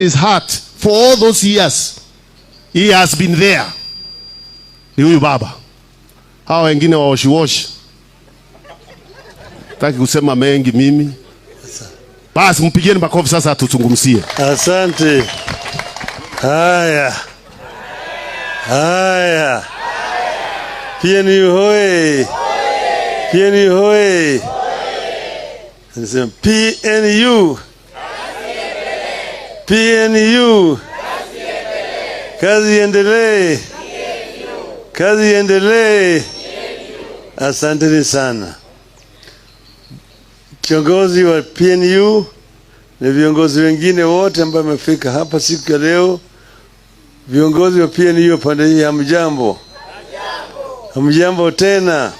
his heart for all those years he has been there ni huyu baba. Hawa wengine waoshiwoshi taki kusema mengi mimi. Basi mpigieni makofi sasa tutungumzie. Asante. Haya. Haya. PNU hoye. PNU hoye. Nasema PNU. PNU. Kazi endelee. Kazi endelee. Asante sana. Kiongozi wa PNU na viongozi wengine wote ambao wamefika hapa siku ya leo. Viongozi wa PNU pande hii, hamjambo. Hamjambo tena.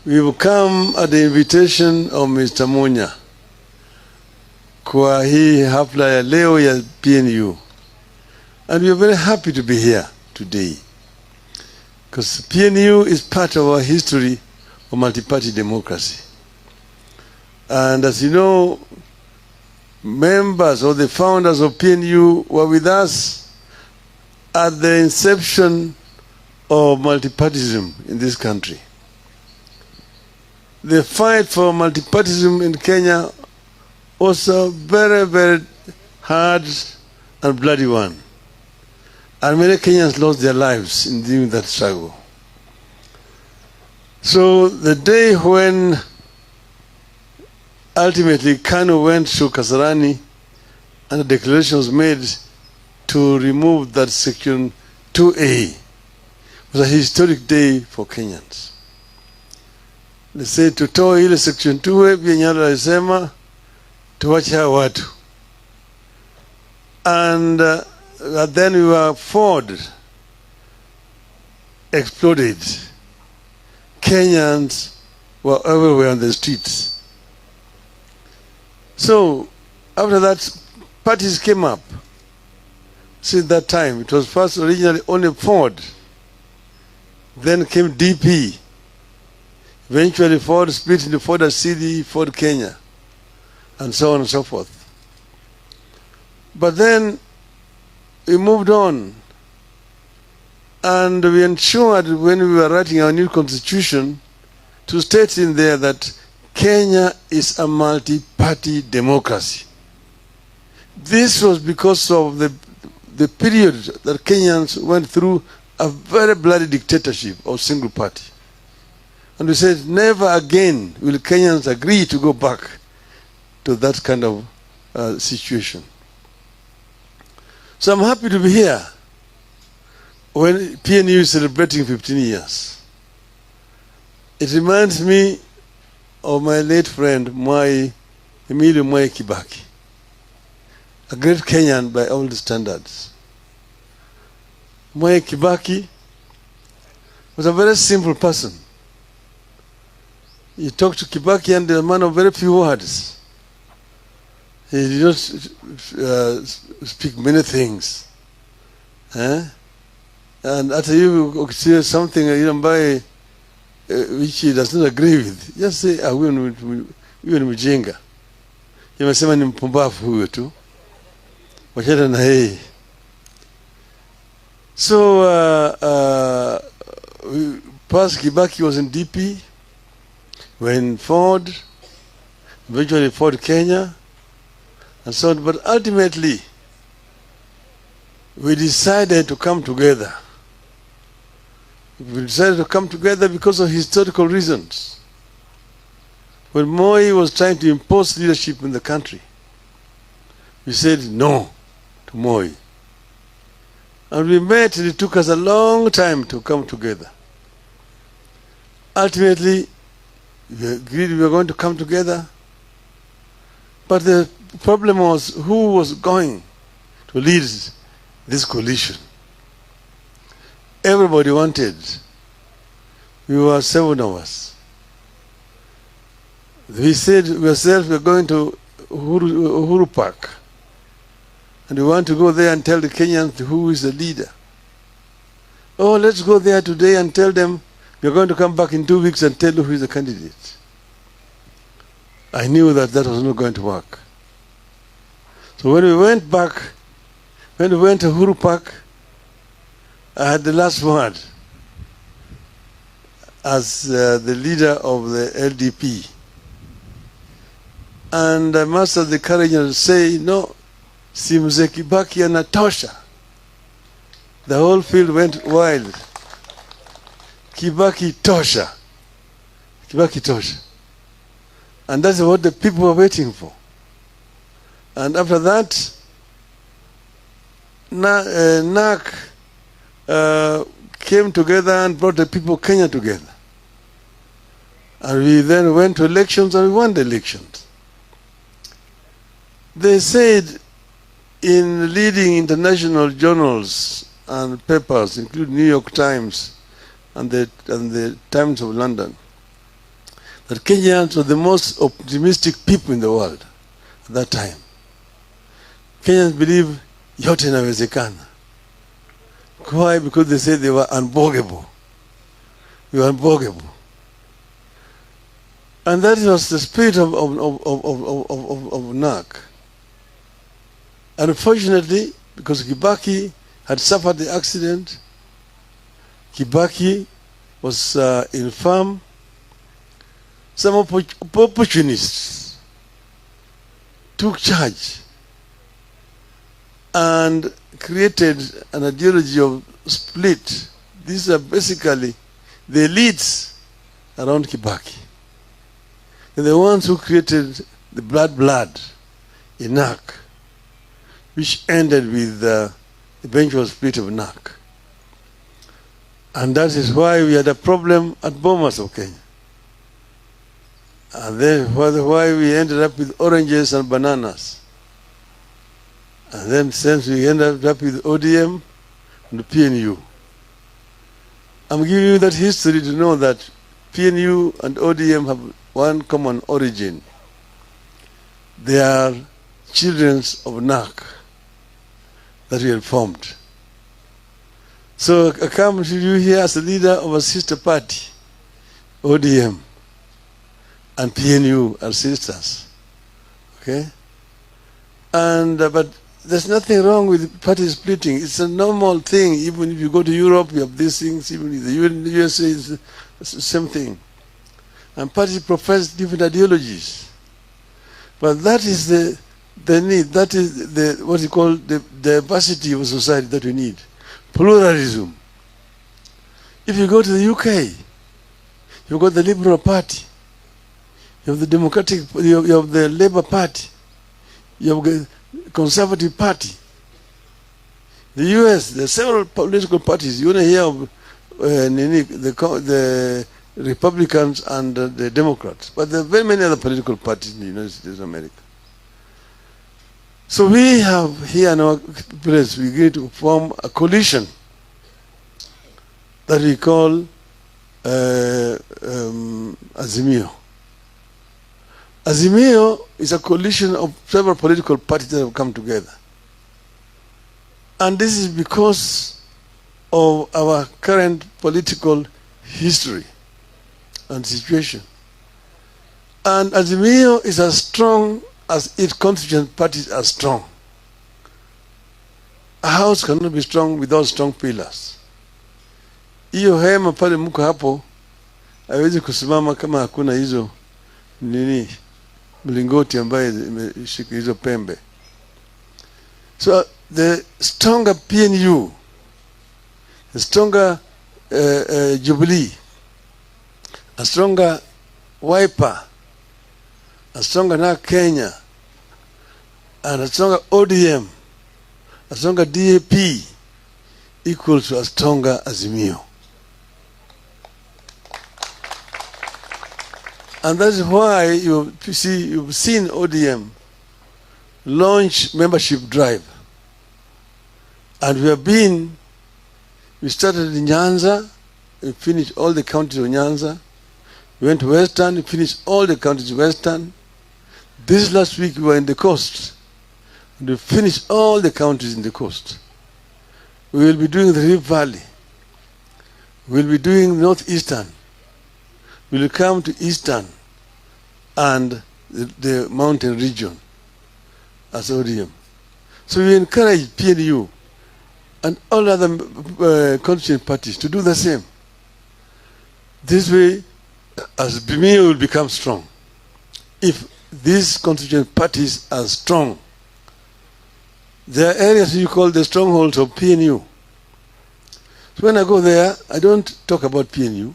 We've come at the invitation of Mr. Munya kwa hii hafla ya leo ya PNU. And we are very happy to be here today. Because PNU is part of our history of multi-party democracy. And as you know, members or the founders of PNU were with us at the inception of multipartyism in this country. The fight for multipartyism in Kenya was a very, very hard and bloody one. And many Kenyans lost their lives in doing that struggle. So the day when ultimately Kanu went to Kasarani and the declaration was made to remove that section 2A, was a historic day for Kenyans. They said tutoe ile section 2A pia Nyala alisema tuwache hawa watu. And then we were Ford exploded. Kenyans were everywhere on the streets. So after that, parties came up. Since that time, it was first originally only Ford. Then came DP. Eventually Ford split into Ford CD, Ford Kenya, and so on and so forth. But then we moved on, and we ensured when we were writing our new constitution to state in there that Kenya is a multi-party democracy. This was because of the period that Kenyans went through a very bloody dictatorship of single party. And we said, never again will Kenyans agree to go back to that kind of situation. So I'm happy to be here when PNU is celebrating 15 years. It reminds me of my late friend, Emilio Mwai Kibaki, a great Kenyan by all the standards. Mwai Kibaki was a very simple person. You talked to Kibaki and a man of very few words. He did not speak many things. And after you say something by which he does not agree with, just say, huyo ni mjinga. Yamesema ni mpumbavu huyo tu. Wachana na yeye. So, past Kibaki was in DP, when Ford, eventually Ford Kenya, and so on. But ultimately, we decided to come together. We decided to come together because of historical reasons. When Moi was trying to impose leadership in the country, we said no to Moi. And we met, and it took us a long time to come together. Ultimately, we agreed we were going to come together. But the problem was who was going to lead this coalition. Everybody wanted. We were 7 of us. We said ourselves we are going to Uhuru Park. And we want to go there and tell the Kenyans who is the leader. Oh, let's go there today and tell them we are going to come back in 2 weeks and tell you who is the candidate. I knew that that was not going to work. So when we went back, when we went to Uhuru Park, I had the last word as the leader of the LDP. And I must have the courage to say, no, si Mzee Kibaki anatosha. The whole field went wild. Kibaki tosha. Kibaki tosha. And that's what the people were waiting for. And after that, NAC came together and brought the people of Kenya together. And we then went to elections and we won the elections. They said in leading international journals and papers, including New York Times and the Times of London, that Kenyans were the most optimistic people in the world at that time. Kenyans believe yote inawezekana. Why? Because they said they were unbogable. They were unbogable. And that was the spirit of NAC. Unfortunately, because Kibaki had suffered the accident, Kibaki was infirm. Some opportunists took charge and created an ideology of split. These are basically the elites around Kibaki. They're the ones who created the blood in NAC, which ended with the eventual split of NAC. And that is why we had a problem at Bomas of Kenya. And then why we ended up with oranges and bananas. And then since we ended up with ODM and PNU. I'm giving you that history to know that PNU and ODM have one common origin. They are children of NAC that we had formed. So I come to you here as a leader of a sister party, ODM and PNU are sisters. Okay? And but there's nothing wrong with party splitting. It's a normal thing. Even if you go to Europe, you have these things. Even in the USA, it's the same thing. And parties profess different ideologies. But that is the need. That is the what you call the diversity of society that we need. Pluralism. If you go to the UK, you've got the Liberal Party, you have the Democratic, you have the Labour Party, you have the Conservative Party. The US, there are several political parties. You want to hear of the Republicans and the Democrats, but there are very many other political parties in the United States of America. So we have here in our place, we get to form a coalition that we call Azimio. Azimio is a coalition of several political parties that have come together. And this is because of our current political history and situation. And Azimio is as strong as its constituent parties are strong. A house cannot be strong without strong pillars. Hiyo hema pale mko hapo haiwezi kusimama kama hakuna hizo mlingoti ambaye imeshika hizo pembe. So the stronger PNU, the stronger Jubilee, a stronger Wiper, a stronger NAC Kenya, and a stronger ODM, a stronger DAP equals to a stronger Azimio. And that's why you've seen ODM launch membership drive. And we started in Nyanza, we finished all the counties of Nyanza. We went to Western, we finished all the counties of Western. This last week we were in the coast, and we finished all the counties in the coast. We will be doing the Rift Valley. We will be doing Northeastern. We will come to Eastern and the mountain region as ODM. So we encourage PNU and all other constituent parties to do the same. This way, as BMIO will become strong, if these constituent parties are strong, there are areas you call the strongholds of PNU. So when I go there, I don't talk about PNU.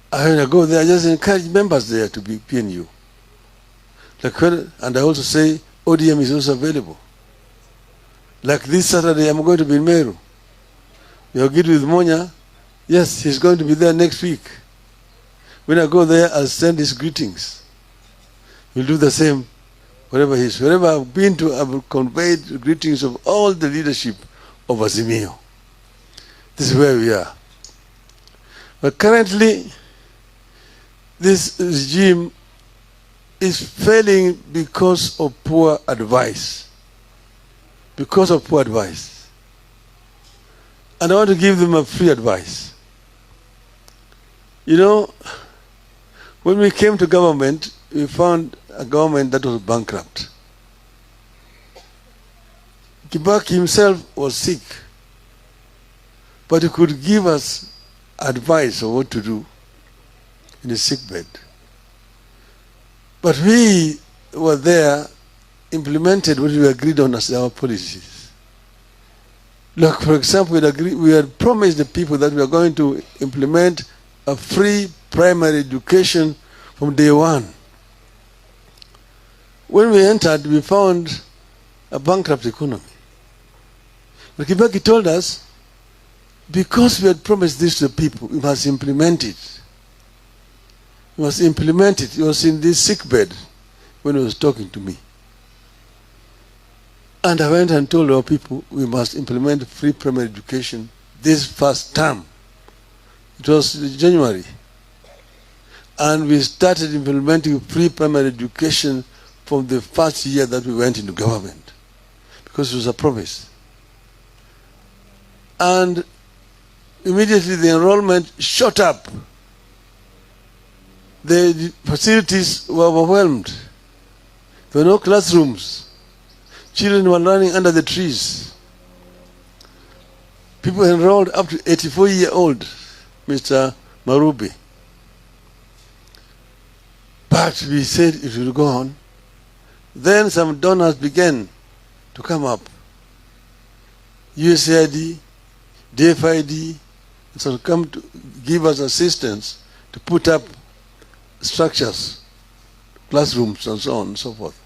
When I go there, I just encourage members there to be PNU. And I also say ODM is also available. Like this Saturday, I'm going to be in Meru. You're good with Munya. Yes, he's going to be there next week. When I go there, I'll send his greetings. He'll do the same wherever he is. Wherever I've been to, I've conveyed greetings of all the leadership of Azimio. This is where we are. But currently, this regime is failing because of poor advice. Because of poor advice. And I want to give them a free advice. You know, when we came to government, we found a government that was bankrupt. Kibaki himself was sick, but he could give us advice on what to do in his sickbed. But we were there, implemented what we agreed on as our policies. Look, for example, we had promised the people that we are going to implement a free primary education from day one. When we entered, we found a bankrupt economy. But Kibaki told us, because we had promised this to the people, we must implement it. We must implement it. He was in this sick bed when he was talking to me. And I went and told our people, we must implement free primary education this first term. It was January. And we started implementing free primary education from the first year that we went into government, because it was a promise. And immediately the enrollment shot up. The facilities were overwhelmed. There were no classrooms. Children were learning under the trees. People enrolled up to 84-year-old, Mr. Marubi. But we said it will go on. Then some donors began to come up. USAID, DFID, and so come to give us assistance to put up structures, classrooms, and so on and so forth.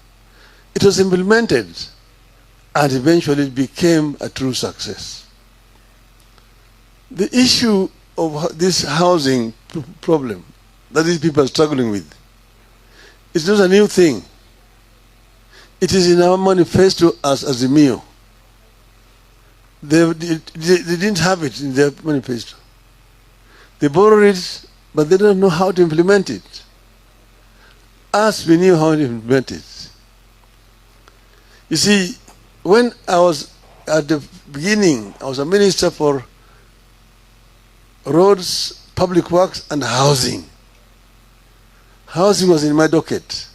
It was implemented, and eventually it became a true success. The issue of this housing problem that these people are struggling with is not a new thing. It is in our manifesto as Azimio. They didn't have it in their manifesto. They borrowed it, but they don't know how to implement it. Us, we knew how to implement it. You see, when I was at the beginning, I was a minister for roads, public works, and housing. Housing was in my docket.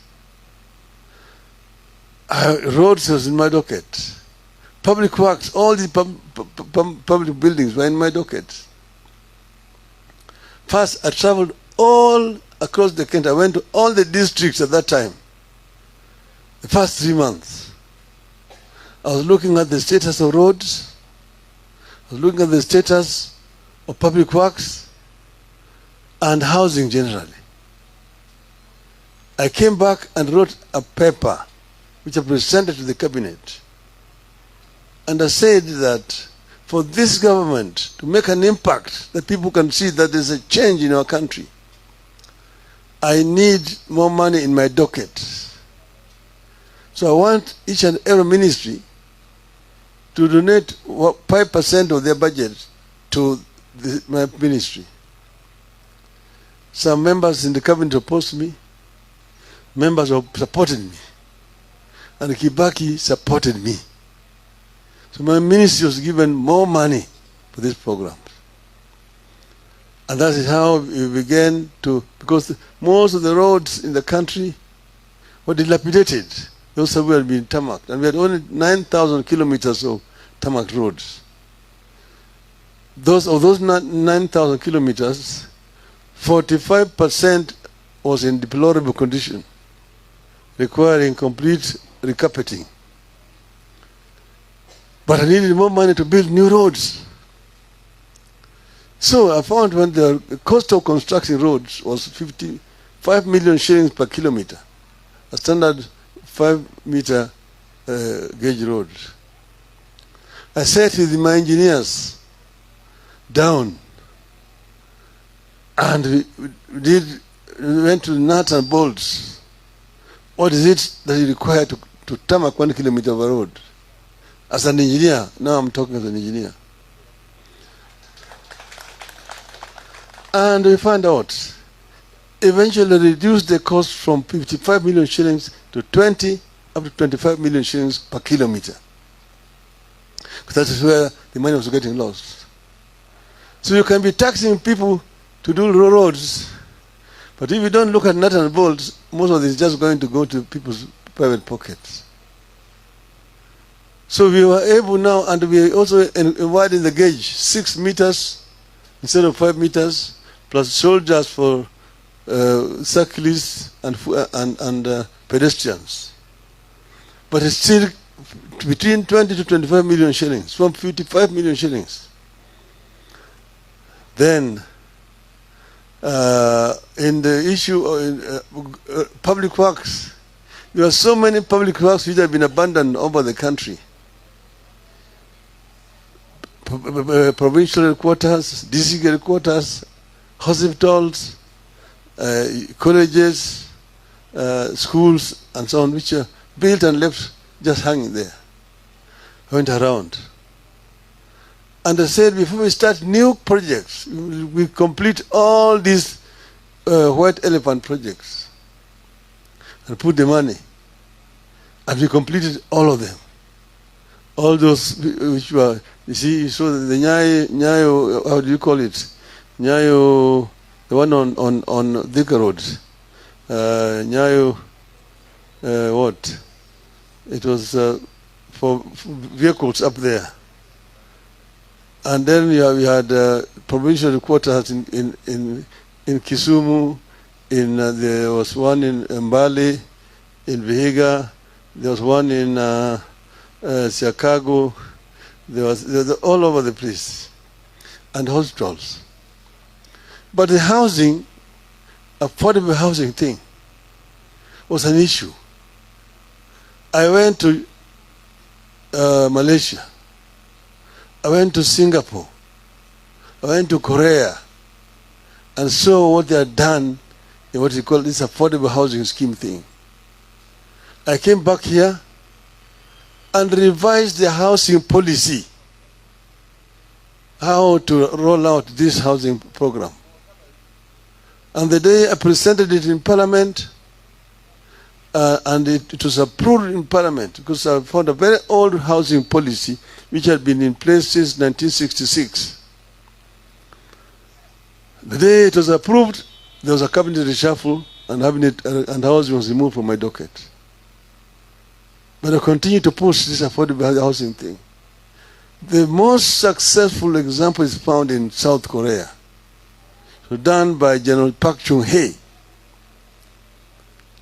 Roads was in my docket. Public works, all the public buildings were in my docket. First, I traveled all across the country. I went to all the districts at that time. The first 3 months. I was looking at the status of roads. I was looking at the status of public works and housing generally. I came back and wrote a paper which I presented to the cabinet. And I said that for this government to make an impact that people can see that there's a change in our country, I need more money in my docket. So I want each and every ministry to donate 5% of their budget to my ministry. Some members in the cabinet opposed me. Members supported me. And Kibaki supported me. So my ministry was given more money for this program. And that is how we began to, because most of the roads in the country were dilapidated. those surveys had been tarmacked. And we had only 9,000 kilometers of tarmac roads. Of those 9,000 kilometers, 45% was in deplorable condition, requiring complete recarpeting. But I needed more money to build new roads. So I found when the cost of constructing roads was 55 million shillings per kilometer, a standard 5-meter gauge road. I sat with my engineers down, and we went to nuts and bolts. What is it that you require to tarmac 1 kilometer of a road? As an engineer, now I'm talking as an engineer. And we found out, eventually reduced the cost from 55 million shillings to 20 up to 25 million shillings per kilometer. Because that is where the money was getting lost. So you can be taxing people to do roads, but if you don't look at nuts and bolts, most of this is just going to go to people's private pockets. So we were able now, and we also widened the gauge, 6 meters instead of 5 meters, plus soldiers for cyclists and pedestrians. But it's still between 20 to 25 million shillings, from 55 million shillings. Then, in the issue of public works, there are so many public works which have been abandoned over the country. Provincial headquarters, district headquarters, hospitals, colleges, schools, and so on, which are built and left just hanging there. I went around. And I said, before we start new projects, we complete all these white elephant projects and put the money. And we completed all of them. All those which were, you see, you saw the Nyayo, how do you call it? Nyayo, the one on Thika Road. Nyayo, what? It was for vehicles up there. And then we had provincial headquarters in Kisumu, there was one in Mbale, in Vihiga, there was one in Chicago, there was all over the place, and hospitals. But the housing, affordable housing thing, was an issue. I went to Malaysia. I went to Singapore. I went to Korea and saw what they had done in what you call this affordable housing scheme thing. I came back here and revised the housing policy, how to roll out this housing program. And the day I presented it in Parliament, and it was approved in Parliament, because I found a very old housing policy which had been in place since 1966. The day it was approved, there was a cabinet reshuffle, and housing was removed from my docket. But I continue to push this affordable housing thing. The most successful example is found in South Korea, done by General Park Chung-hee.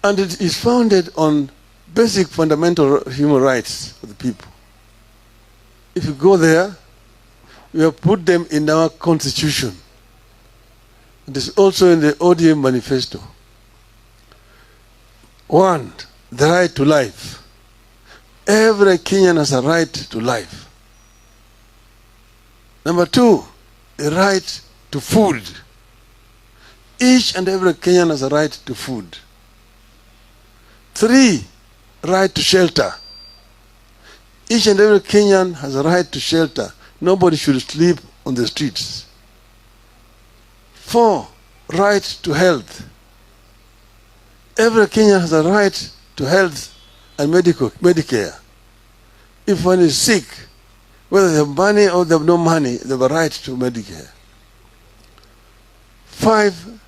And it is founded on basic fundamental human rights for the people. If you go there, we have put them in our constitution. It is also in the ODM manifesto. 1, the right to life. Every Kenyan has a right to life. Number 2, the right to food. Each and every Kenyan has a right to food. 3, right to shelter. Each and every Kenyan has a right to shelter. Nobody should sleep on the streets. 4, right to health. Every Kenyan has a right to health and Medicare. If one is sick, whether they have money or they have no money, they have a right to Medicare. 5,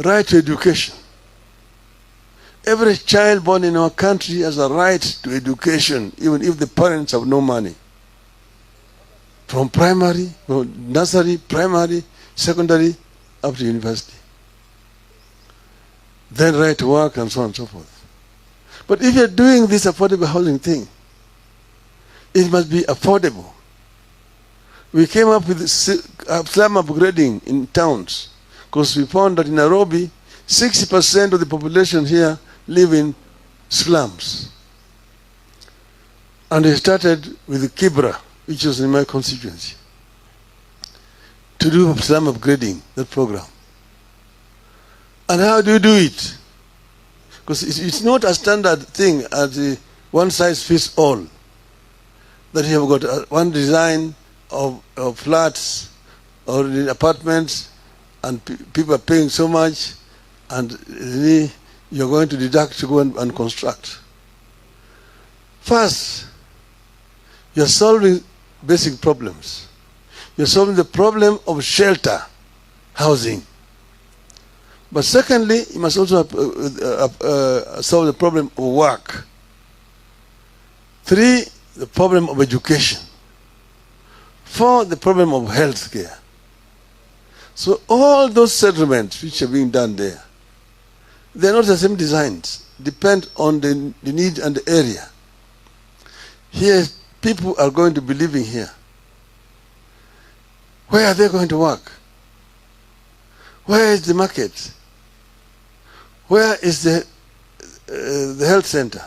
right to education. Every child born in our country has a right to education, even if the parents have no money. From primary, from nursery, primary, secondary, up to university. Then right to work and so on and so forth. But if you're doing this affordable housing thing, it must be affordable. We came up with slum upgrading in towns because we found that in Nairobi, 60% of the population here live in slums. And we started with Kibra, which was in my constituency, to do slum upgrading, that program. And how do you do it? Because it's not a standard thing as one size fits all. That you have got one design of flats or apartments and people are paying so much and you're going to deduct to go and construct. First, you're solving basic problems. You're solving the problem of shelter, housing. But secondly, you must also solve the problem of work. 3, the problem of education. 4, the problem of health care. So all those settlements which are being done there, they're not the same designs, depend on the need and the area. Here, people are going to be living here. Where are they going to work? Where is the market? Where is the health center?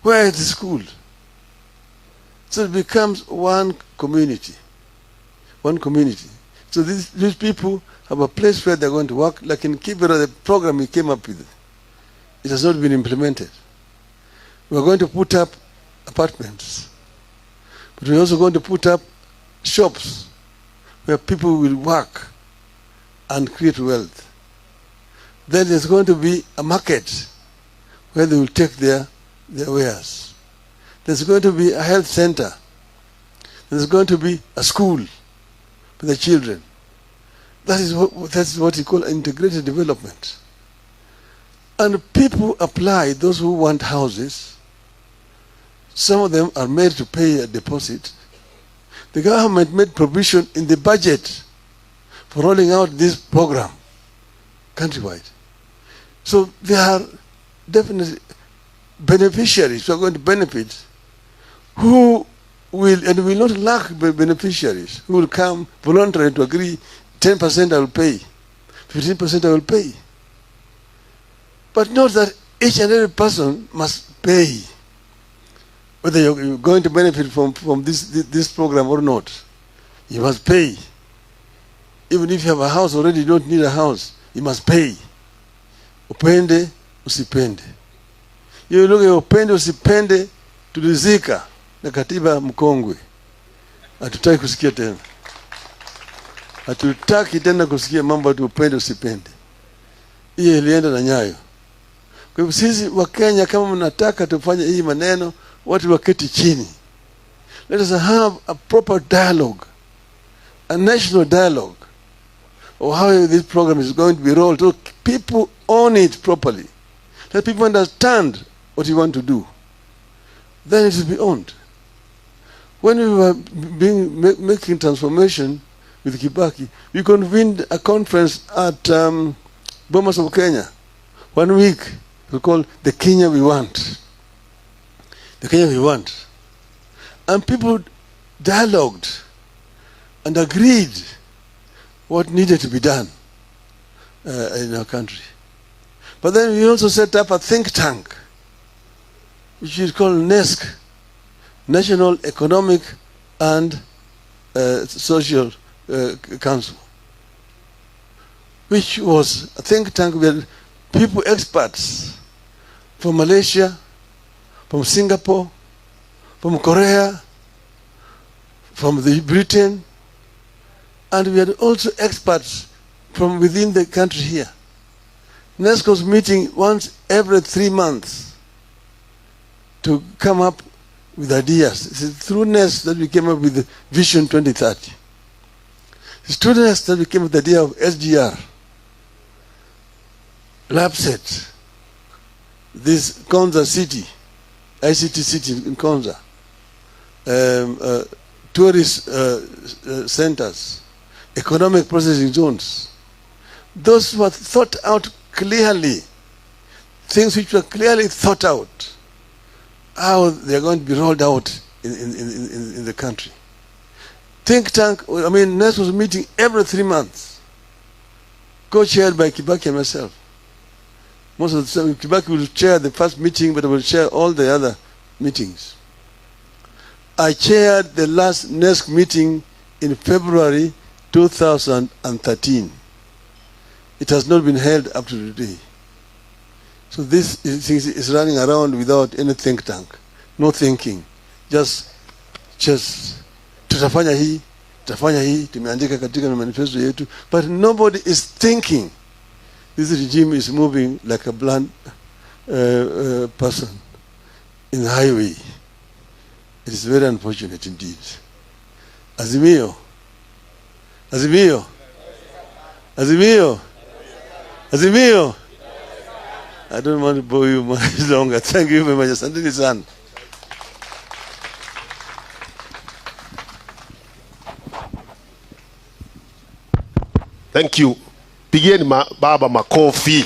Where is the school? So it becomes one community. One community. So these people have a place where they're going to work. Like in Kibera, the program we came up with, it has not been implemented. We're going to put up apartments. But we're also going to put up shops where people will work and create wealth. Then there's going to be a market where they will take their wares. There's going to be a health center. There's going to be a school for the children. That's what you call integrated development. And people apply, those who want houses. Some of them are made to pay a deposit. The government made provision in the budget for rolling out this program countrywide. So they are definitely beneficiaries who are going to benefit, who will not lack beneficiaries who will come voluntarily to agree 10% I will pay, 15% I will pay. But not that each and every person must pay, whether you're going to benefit from this program or not. You must pay. Even if you have a house already, you don't need a house. You must pay. Upende, usipende. You look at upende, usipende, tulizika na katiba mkongwe. Hatutaki kusikia tena. Hatutaki tena kusikia mambo ati upende, usipende. Hiyo ilienda na nyayo. Kwa hivyo sisi wa Kenya, kama mnataka tufanye hii maneno, watu waketi chini. Let us have a proper dialogue, a national dialogue of how this program is going to be rolled, so people own it properly. Let people understand what you want to do. Then it will be owned. When we were making transformation with Kibaki, we convened a conference at Bomas of Kenya. 1 week, we called the Kenya We Want. The Kenya We Want. And people dialogued and agreed what needed to be done in our country. But then we also set up a think tank, which is called NESC, National Economic and Social Council, which was a think tank with people, experts from Malaysia, from Singapore, from Korea, from Britain, and we had also experts from within the country here. NESC was meeting once every 3 months to come up with ideas. It's through NESC that we came up with the Vision 2030. It's through NESC that we came up with the idea of SGR, LabSet, this Konza city, ICT city in Konza, tourist centers, economic processing zones. Those were thought out clearly, things which were clearly thought out, how they are going to be rolled out in the country. Think tank, I mean, NES was meeting every 3 months, co-chaired by Kibaki and myself. Most of the time, Kibaki will chair the first meeting, but I will chair all the other meetings. I chaired the last NESC meeting in February 2013. It has not been held up to today. So this is running around without any think tank, no thinking, just tutafanya hii, tumeandika katika manifesto yetu, but nobody is thinking. This regime is moving like a blind person in the highway. It is very unfortunate indeed. Azimio. Azimio. Azimio. Azimio. I don't want to bore you much longer. Thank you very much. Asanteni sana. Thank you. Pigieni baba makofi.